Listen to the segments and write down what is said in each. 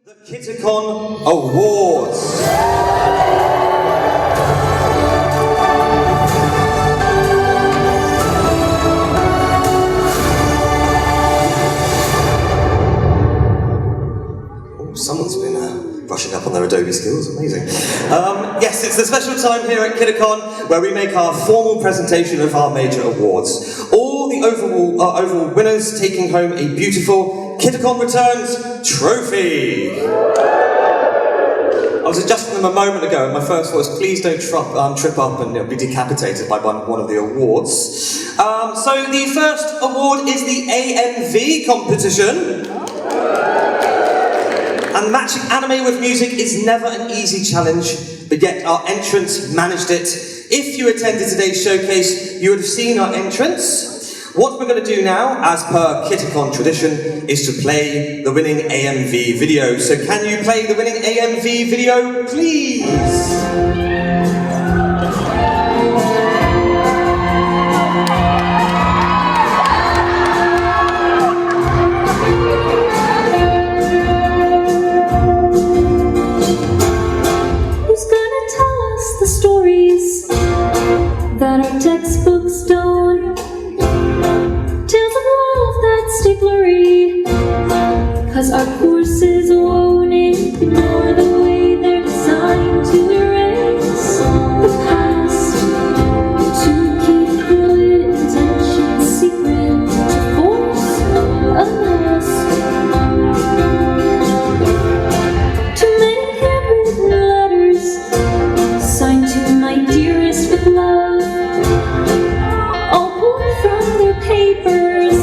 The Kitacon Awards. Someone's been brushing up on their Adobe skills, amazing. Yes, it's the special time here at Kitacon where we make our formal presentation of our major awards. All the overall winners taking home a beautiful Kitacon Returns trophy. I was adjusting them a moment ago and my first thought was, please don't trip up and be decapitated by one of the awards. So the first award is the AMV Competition. And matching anime with music is never an easy challenge, but yet our entrants managed it. If you attended today's showcase, you would have seen our entrants. What we're going to do now, as per Kitacon tradition, is to play the winning AMV video. So can you play the winning AMV video, please? That our textbooks don't. Tales of love that stay blurry, 'cause our courses won't ignore the way they're designed to erase the past, to keep good intentions secret, to force us to make handwritten letters signed to my dearest with love. Papers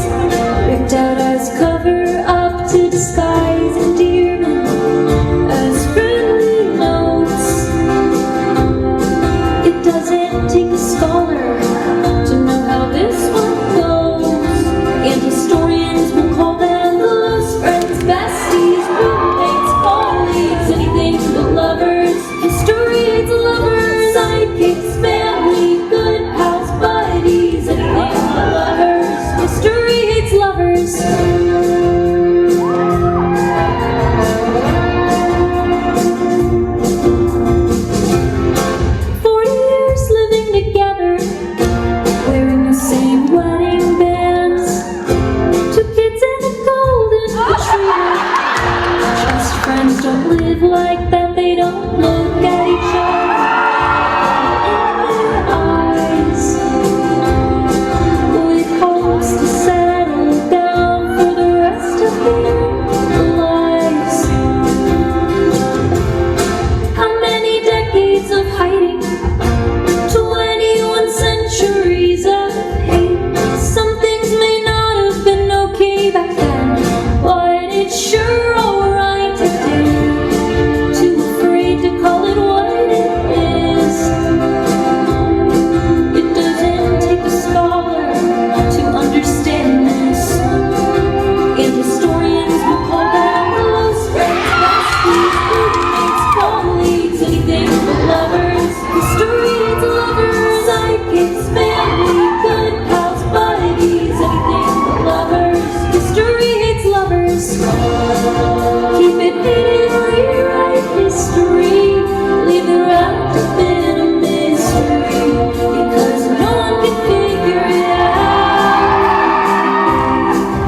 ripped out as cover up to disguise endearment as friendly notes. It doesn't take a scholar to know how this one goes, and historians will call them close friends, besties, roommates, colleagues, anything but lovers. Historians, lovers, sidekicks, family, good pals, buddies, anything but lovers. History hates lovers. 40 years living together, wearing the same wedding bands. 2 kids and a golden retriever. Just friends don't live like that. They don't look at each other in their eyes with hopes to settle down for the rest of their lives. How many decades of hiding? 21 centuries of hate. Some things may not have been okay back then, but it's sure alright today. Too afraid to call it what it is. It doesn't take a scholar to understand this, and historians will call them close friends, besties, roommates, colleagues, anything but lovers. History hates lovers, sidekicks, family, good pals, buddies, anything but lovers. History hates lovers. Keep it hidden, rewrite history, leave the wrapped up in a mystery, because no one can figure it out.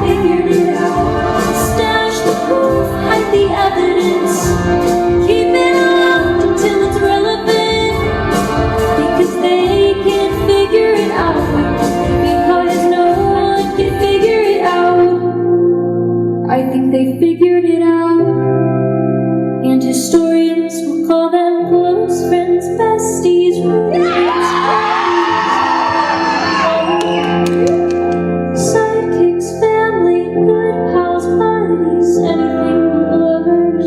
Figured it out. Stash the proof, hide the evidence, keep it locked until it's relevant, because they can't figure it out, because no one can figure it out. I think they figured it out, and historians will call them close friends, besties, roommates, sidekicks, family, good pals, buddies, anything but lovers.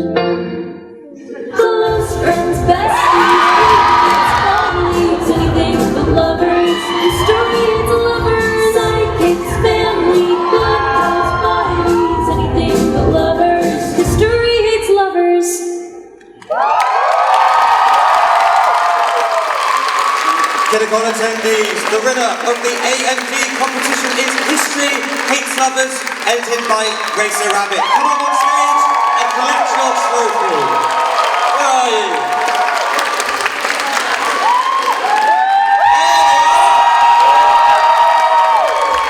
Close friends, besties, roommates, colleagues, anything but lovers. Historians, lovers, sidekicks, family, good pals, buddies, anything but lovers. History hates lovers. Kitacon attendees, the winner of the AMV competition is History Hates Lovers, edited by RacerRabbit. Come on stage and collect your trophy. Where are you?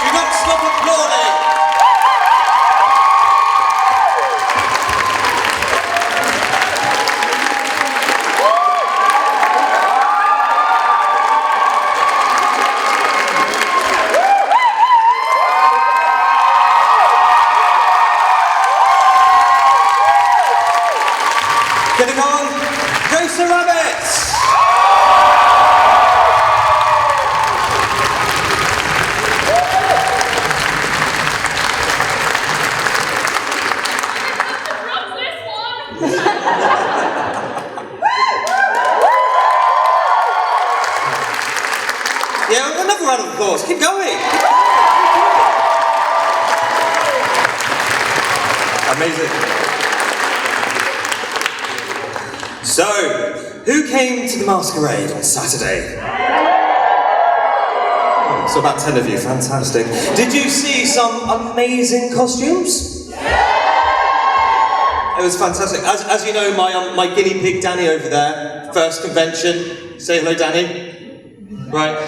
Do not stop applauding. Kitacon, RacerRabbit! Yeah, another round of applause. Keep going. Amazing. So, who came to the masquerade on Saturday? Oh, so about 10 of you, fantastic. Did you see some amazing costumes? It was fantastic. As you know, my guinea pig Danny over there, first convention. Say hello, Danny. Right.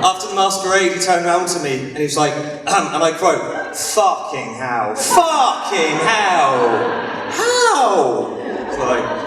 After the masquerade, he turned around to me and he was like, and I quote, "Fucking hell. Fucking hell. How?"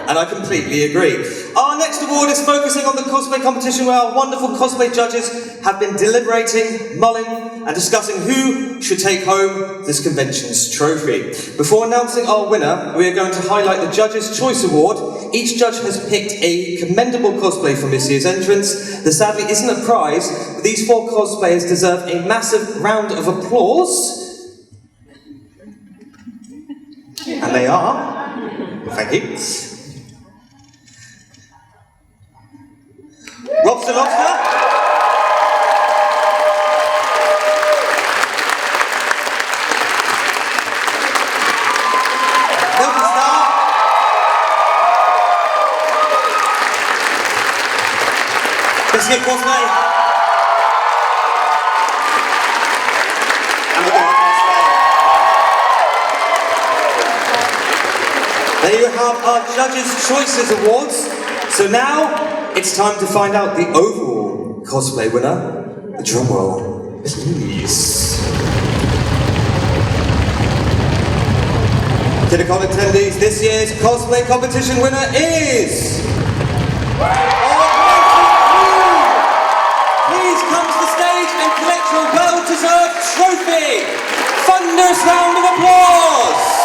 And I completely agree. Our next award is focusing on the cosplay competition where our wonderful cosplay judges have been deliberating, mulling, and discussing who should take home this convention's trophy. Before announcing our winner, we are going to highlight the Judges' Choice Award. Each judge has picked a commendable cosplay from this year's entrance. There sadly isn't a prize, but these 4 cosplayers deserve a massive round of applause. And they are... Thank you. Lobster Lobster. Hilton Star. Biscuit Cosplay. And the Dark Cosplay. There you have our Judges' Choices Awards. So now, it's time to find out the overall cosplay winner. The drum roll, please. Kitacon attendees, this year's cosplay competition winner is... Augmented! Please come to the stage and collect your well-deserved trophy. Thunderous round of applause.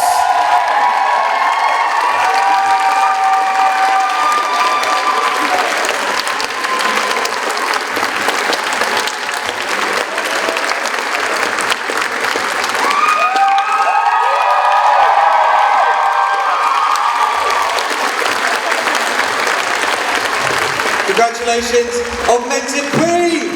Congratulations, Augmented Queen!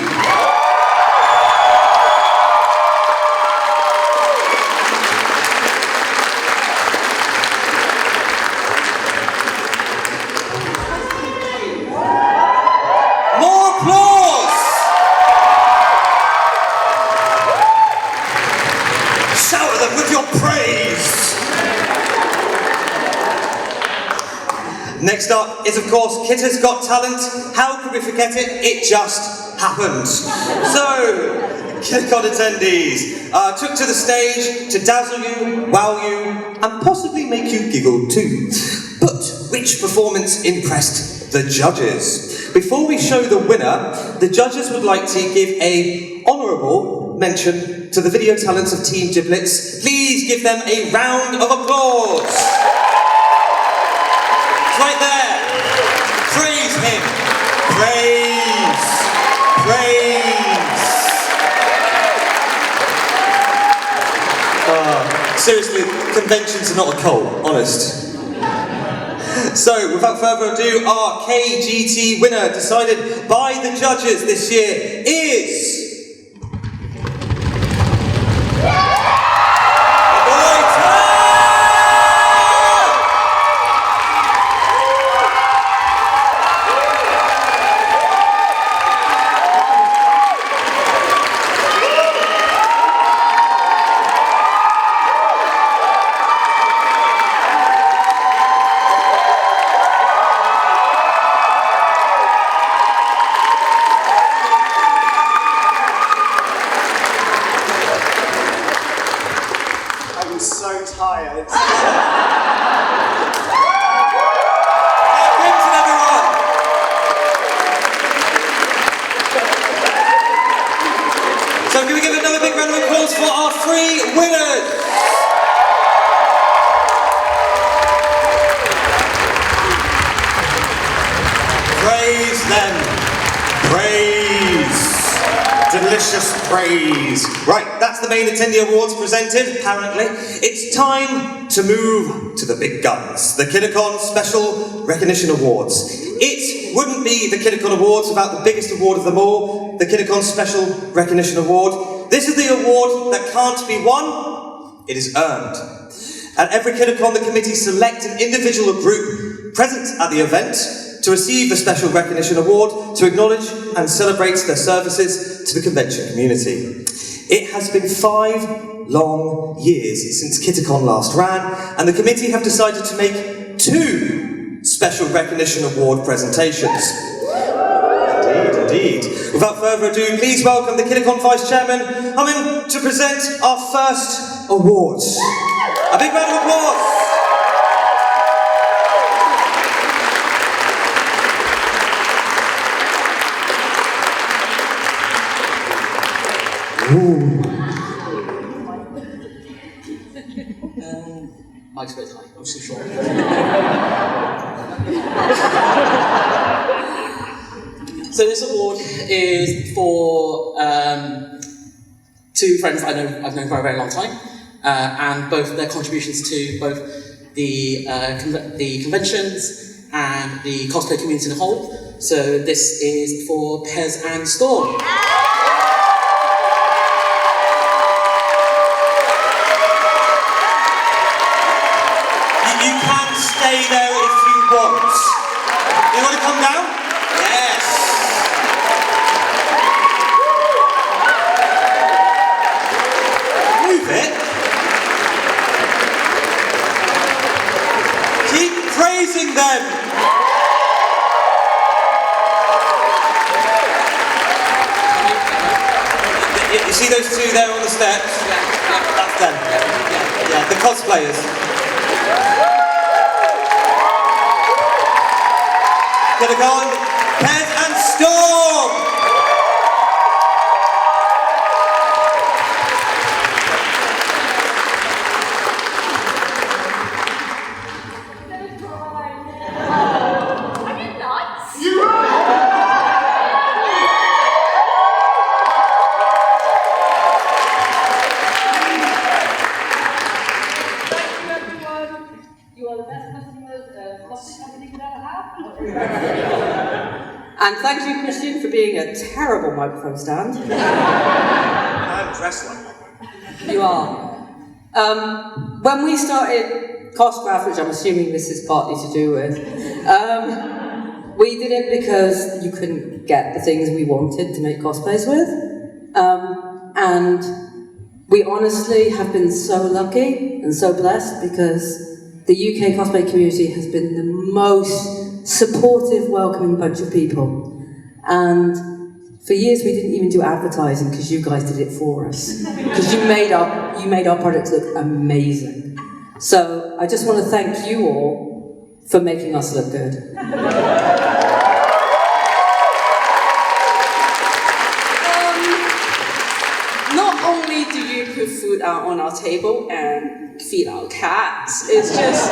More applause! Shower them with your praise! Next up is, of course, Kitter's Got Talent. How could we forget it? It just happened. So, Kitacon attendees took to the stage to dazzle you, wow you, and possibly make you giggle too. But which performance impressed the judges? Before we show the winner, the judges would like to give a honourable mention to the video talents of Team Giblets. Please give them a round of applause. Right there. Praise him. Praise. Praise. Seriously, conventions are not a cult, honest. So, without further ado, our KGT winner, decided by the judges this year, is... applause for our 3 winners. Praise them. Praise. Delicious praise. Right, that's the main attendee awards presented, apparently. It's time to move to the big guns, the Kitacon Special Recognition Awards. It wouldn't be the Kitacon Awards without the biggest award of them all, the Kitacon Special Recognition Award. This is the award that can't be won, it is earned. At every Kitacon, the committee select an individual or group present at the event to receive the Special Recognition Award to acknowledge and celebrate their services to the convention community. It has been 5 long years since Kitacon last ran, and the committee have decided to make 2 Special Recognition Award presentations. Indeed. Without further ado, please welcome the Kitacon Vice Chairman, Humin, to present our first awards. A big round of applause! Mike's a bit high, I'm too short. So this award is for 2 friends I've known for a very long time, and both their contributions to both the conventions and the cosplay community in a whole. So this is for Pez and Storme. Stay there if you want. You want to come down? Yes. Move it. Keep praising them. You see those 2 there on the steps? That's them. Yeah, the cosplayers. Kitacon, Pez and Storme! Are you nuts? Thank you, everyone. You are the best customers cosplay company could ever have. And thank you, Christian, for being a terrible microphone stand. I'm dressed like one. You are. When we started Coscraft, which I'm assuming this is partly to do with, we did it because you couldn't get the things we wanted to make cosplays with. And we honestly have been so lucky and so blessed because the UK cosplay community has been the most supportive, welcoming bunch of people. And for years we didn't even do advertising because you guys did it for us. Because you made our products look amazing. So I just want to thank you all for making us look good. Not only do you put food out on our table and feed our cats, it's just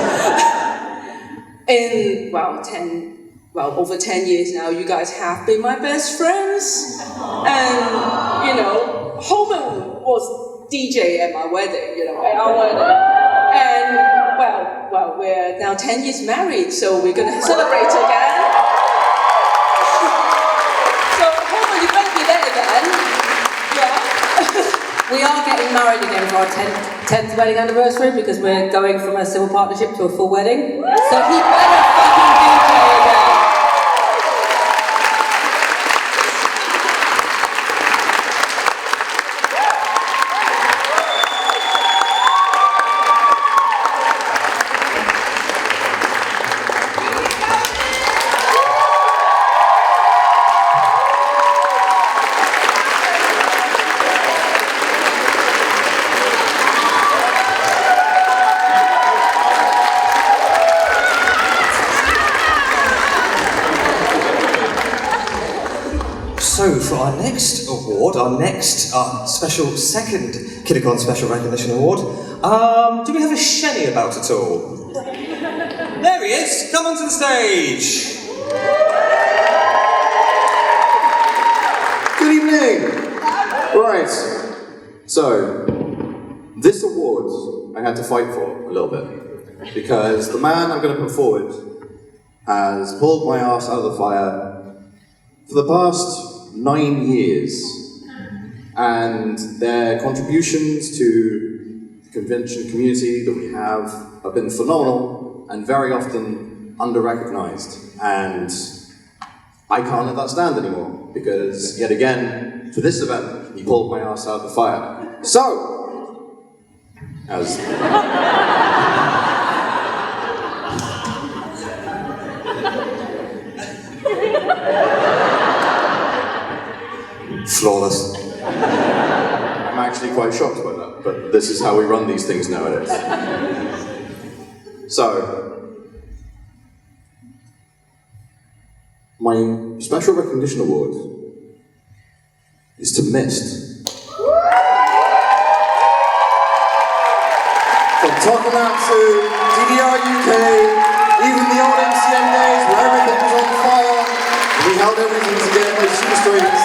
over 10 years now, you guys have been my best friends. And, Homer was DJ at my wedding, at our wedding. And, we're now 10 years married, so we're going to celebrate again. So, Homer, you better be there again. Yeah. We are getting married again for our 10th wedding anniversary because we're going from a civil partnership to a full wedding. So he better fucking DJ again. for our next award, our special second Kitacon Special Recognition Award. Do we have a Shenny about at all? There he is! Come onto the stage! Good evening! Right, so, this award I had to fight for a little bit, because the man I'm going to put forward has pulled my arse out of the fire for the past 9 years, and their contributions to the convention community that we have been phenomenal and very often under-recognized, and I can't let that stand anymore, because yet again, for this event, he pulled my arse out of the fire. So, as flawless. I'm actually quite shocked by that, but this is how we run these things nowadays. So, my special recognition award is to Myst. From Tottenham to DDR UK, even the old MCM days where everything was on fire, we held everything together with shoestrings.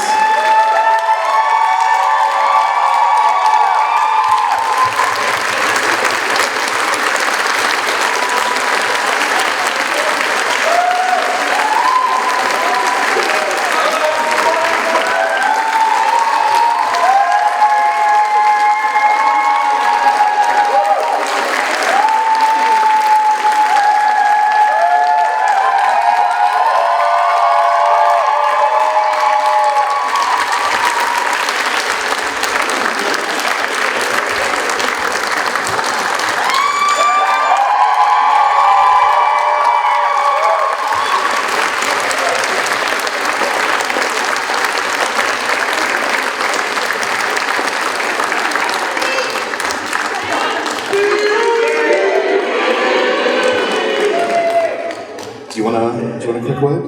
Do you want a quick word?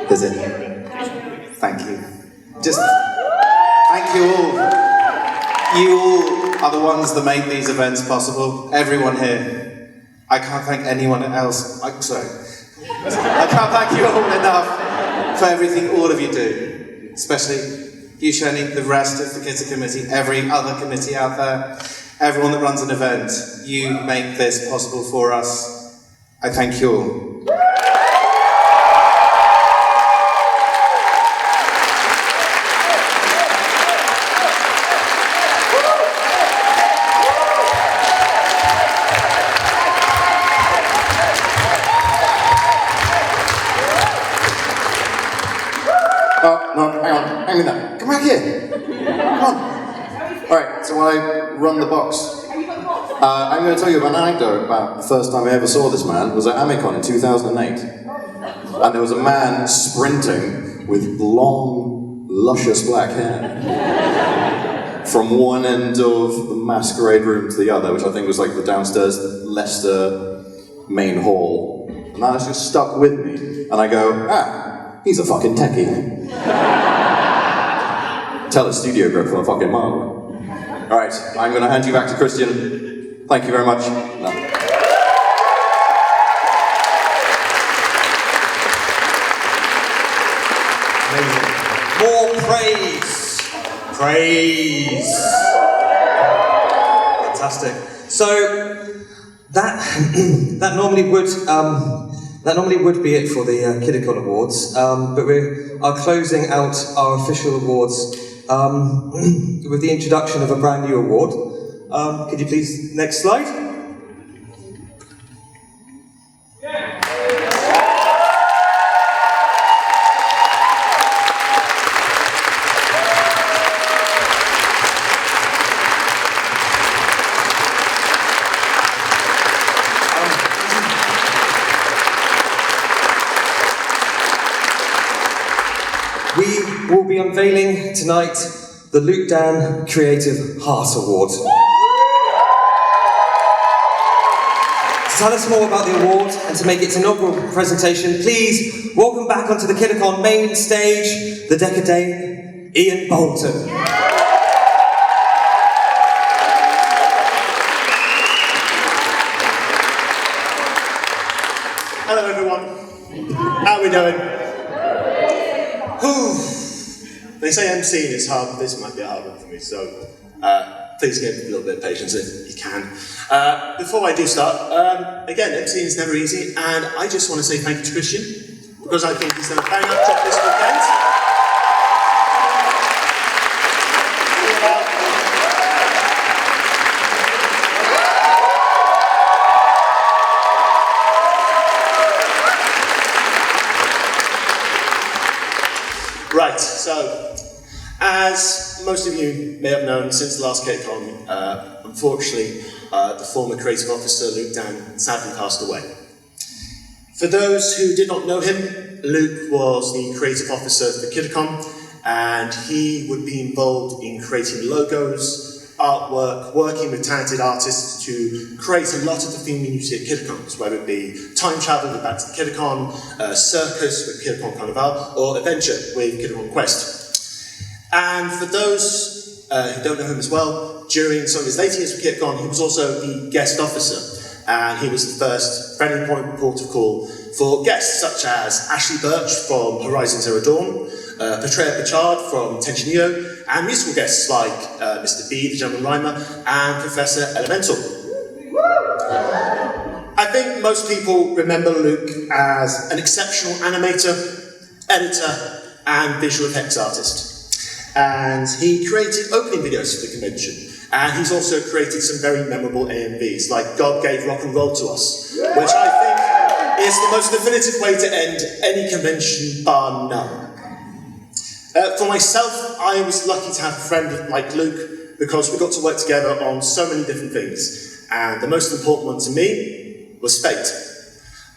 Is it? Thank you. Just thank you all. You all are the ones that make these events possible. Everyone here. I can't thank anyone else. I can't thank you all enough for everything all of you do. Especially you, Shani, the rest of the Kitacon committee, every other committee out there, everyone that runs an event. You make this possible for us. I thank you all. Oh, no, hang on there. Come back here. Come on. Alright, so while I run the box, I'm going to tell you an anecdote about the first time I ever saw this man. It was at Amicon in 2008. And there was a man sprinting with long, luscious black hair from one end of the masquerade room to the other, which I think was like the downstairs Leicester main hall. And that has just stuck with me. And I go, he's a fucking techie. Tell a studio grip from a fucking mile away. Alright, I'm going to hand you back to Christian. Thank you very much. No. More praise! Praise! Fantastic. So, that normally would be it for the Kitacon Awards, but we are closing out our official awards with the introduction of a brand new award. Could you please, next slide? be unveiling tonight the Dann Creative Heart Award. To tell us more about the award and to make its inaugural presentation, please welcome back onto the Kitacon main stage, the decadent Ian Bolton. Hello everyone. How are we doing? They say MCing is hard, but this might be a hard one for me, so please give a little bit of patience if you can. Before I do start, again, MCing is never easy, and I just want to say thank you to Christian, because I think he's done a bang-up job this weekend. Right, so, as most of you may have known, since the last Kitacon, unfortunately, the former creative officer, Dann, sadly passed away. For those who did not know him, Luke was the creative officer for Kitacon, and he would be involved in creating logos, artwork, working with talented artists to create a lot of the theme music at Kitacons, whether it be time travel with Back to the Kitacon, circus with Kitacon Carnival, or adventure with Kitacon Quest. And for those who don't know him as well, during some of his later years with Kitacon, he was also the guest officer, and he was the first friendly point of port of call for guests such as Ashley Birch from Horizon Zero Dawn, Petrea Pichard from Tensionio, and musical guests like Mr. B, the German Rhymer, and Professor Elemental. I think most people remember Luke as an exceptional animator, editor, and visual effects artist. And he created opening videos for the convention, and he's also created some very memorable AMVs, like God Gave Rock and Roll to Us, which I think is the most definitive way to end any convention, bar none. For myself, I was lucky to have a friend like Luke because we got to work together on so many different things, and the most important one to me was Fate.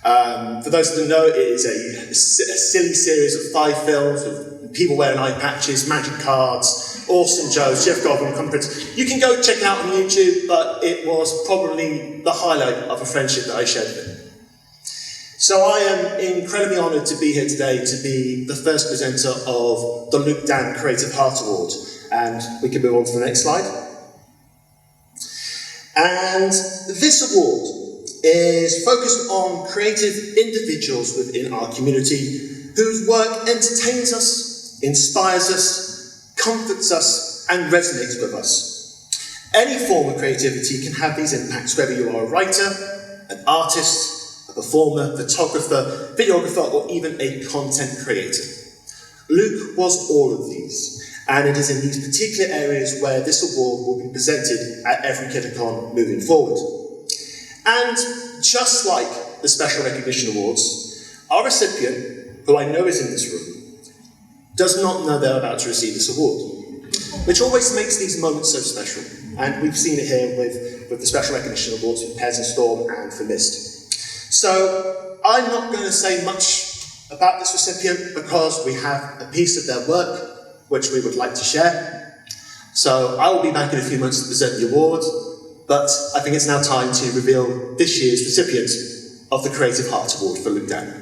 For those that don't know, it is a silly series of 5 films with people wearing eye patches, magic cards, awesome Joes, Jeff Goldblum, Comfort. You can go check it out on YouTube, but it was probably the highlight of a friendship that I shared with him. So I am incredibly honoured to be here today to be the first presenter of the Dann Creative Heart Award. And we can move on to the next slide. And this award is focused on creative individuals within our community whose work entertains us, inspires us, comforts us, and resonates with us. Any form of creativity can have these impacts, whether you are a writer, an artist, a performer, photographer, videographer, or even a content creator. Luke was all of these, and it is in these particular areas where this award will be presented at every Kitacon moving forward. And just like the Special Recognition Awards, our recipient, who I know is in this room, does not know they're about to receive this award, which always makes these moments so special. And we've seen it here with the Special Recognition Awards with Pez and Storme and for Myst. So I'm not going to say much about this recipient because we have a piece of their work which we would like to share. So I will be back in a few months to present the award, but I think it's now time to reveal this year's recipient of the Creative Heart Award for Dann.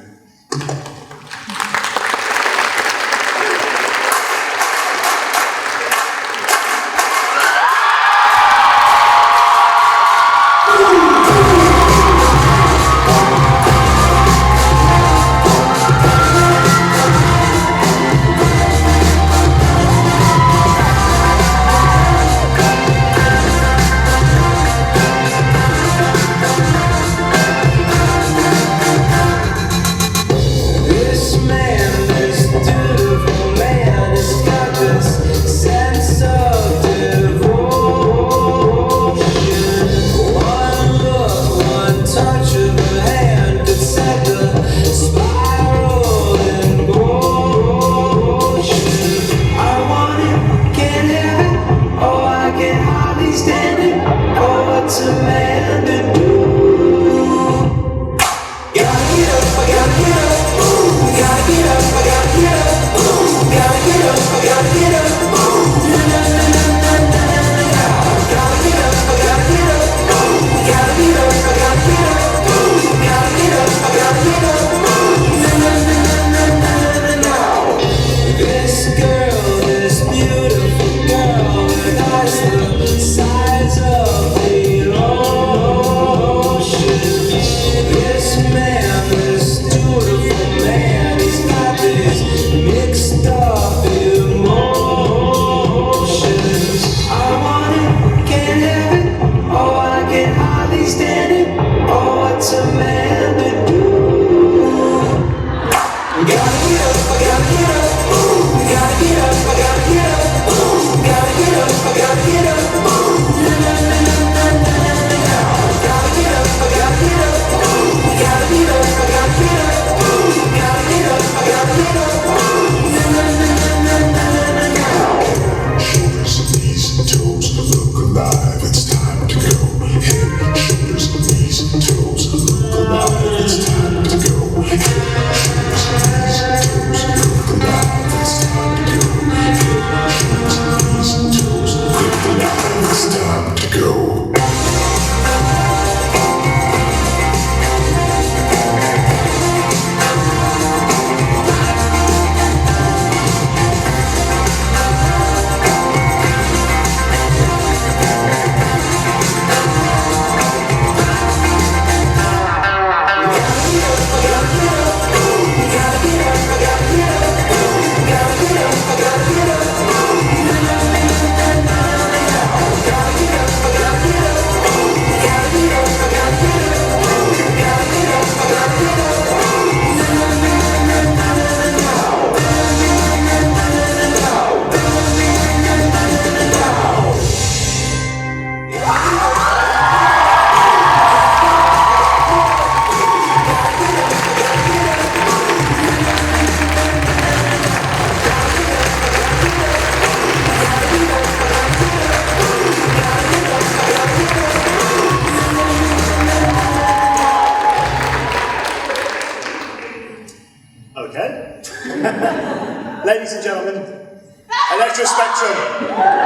Electrospectrum.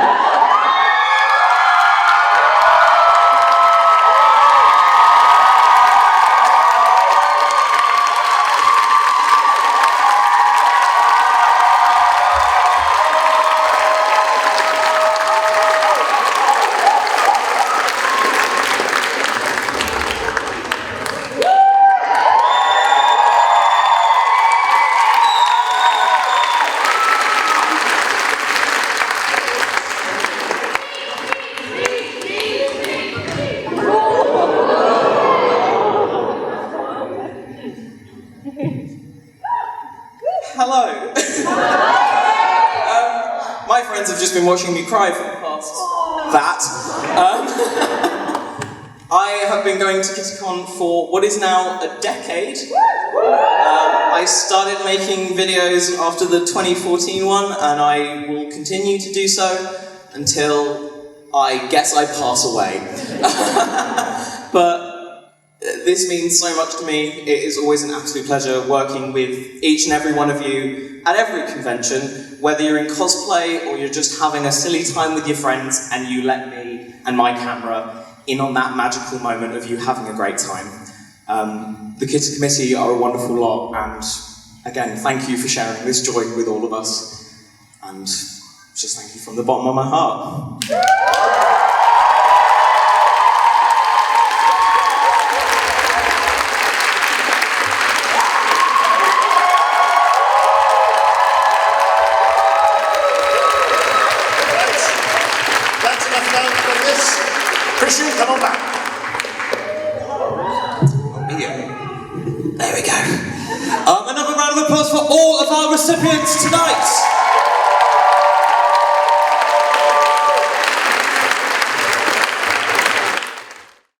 Hello. My friends have just been watching me cry for the past I have been going to Kitacon for what is now a decade. I started making videos after the 2014 one, and I will continue to do so until I guess I pass away. But this means so much to me. It is always an absolute pleasure working with each and every one of you at every convention, whether you're in cosplay or you're just having a silly time with your friends and you let me and my camera in on that magical moment of you having a great time. The Kitacon committee are a wonderful lot, and again, thank you for sharing this joy with all of us, and just thank you from the bottom of my heart. Christian, come on back. There we go. Another round of applause for all of our recipients tonight.